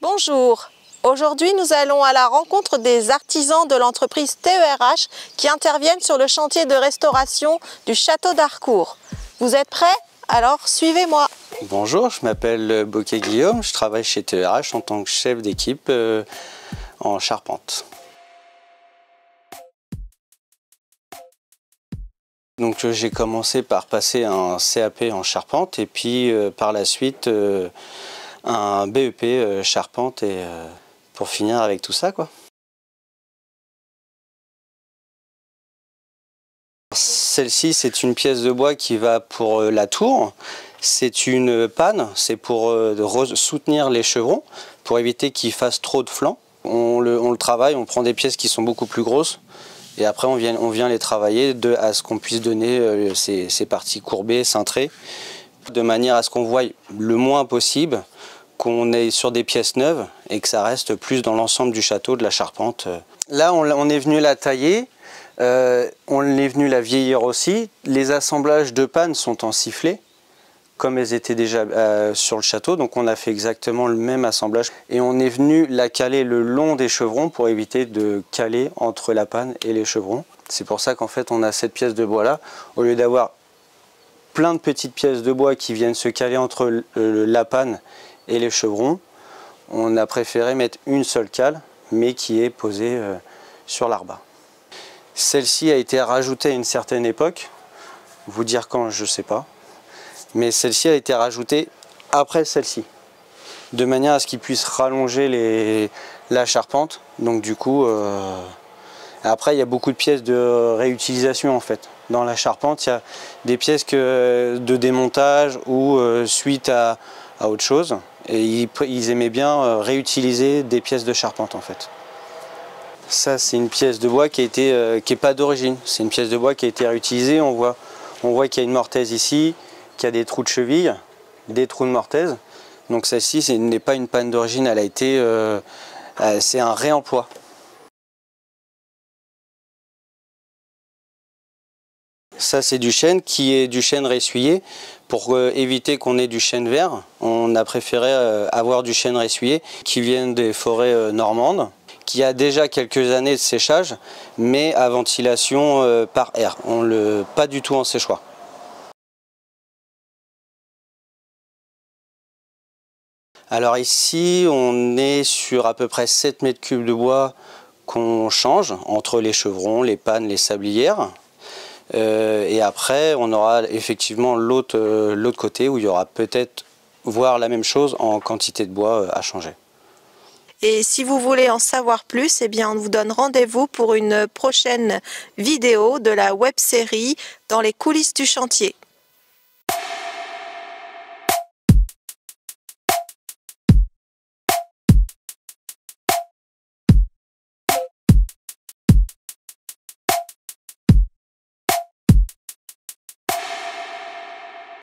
Bonjour, aujourd'hui nous allons à la rencontre des artisans de l'entreprise TERH qui interviennent sur le chantier de restauration du château d'Harcourt. Vous êtes prêts? Alors suivez-moi. Bonjour, je m'appelle Bocquet Guillaume, je travaille chez TERH en tant que chef d'équipe en charpente. Donc j'ai commencé par passer un CAP en charpente et puis par la suite un BEP charpente et pour finir avec tout ça quoi. Celle-ci c'est une pièce de bois qui va pour la tour. C'est une panne, c'est pour soutenir les chevrons, pour éviter qu'ils fassent trop de flancs. On le travaille, on prend des pièces qui sont beaucoup plus grosses. Et après, on vient les travailler à ce qu'on puisse donner ces parties courbées, cintrées, de manière à ce qu'on voie le moins possible, qu'on est sur des pièces neuves et que ça reste plus dans l'ensemble du château, de la charpente. Là, on est venu la tailler, on est venu la vieillir aussi. Les assemblages de pannes sont en sifflet, comme elles étaient déjà sur le château, donc on a fait exactement le même assemblage. Et on est venu la caler le long des chevrons pour éviter de caler entre la panne et les chevrons. C'est pour ça qu'en fait on a cette pièce de bois là, au lieu d'avoir plein de petites pièces de bois qui viennent se caler entre la panne et les chevrons, on a préféré mettre une seule cale, mais qui est posée sur l'arba. Celle-ci a été rajoutée à une certaine époque, vous dire quand, je sais pas. Mais celle-ci a été rajoutée après celle-ci, de manière à ce qu'ils puissent rallonger la charpente. Donc du coup, après il y a beaucoup de pièces de réutilisation en fait. Dans la charpente, il y a des pièces de démontage ou suite à autre chose. Et ils aimaient bien réutiliser des pièces de charpente en fait. Ça c'est une pièce de bois qui est pas d'origine. C'est une pièce de bois qui a été réutilisée. On voit qu'il y a une mortaise ici, qu'il y a des trous de cheville, des trous de mortaise. Donc celle-ci n'est pas une panne d'origine, elle a été, c'est un réemploi. Ça c'est du chêne qui est du chêne ressuyé. Pour éviter qu'on ait du chêne vert, on a préféré avoir du chêne ressuyé qui vient des forêts normandes, qui a déjà quelques années de séchage, mais à ventilation par air, pas du tout en séchoir. Alors ici, on est sur à peu près 7 mètres cubes de bois qu'on change entre les chevrons, les pannes, les sablières. Et après, on aura effectivement l'autre côté où il y aura peut-être, voire la même chose en quantité de bois à changer. Et si vous voulez en savoir plus, eh bien on vous donne rendez-vous pour une prochaine vidéo de la web-série Dans les coulisses du chantier.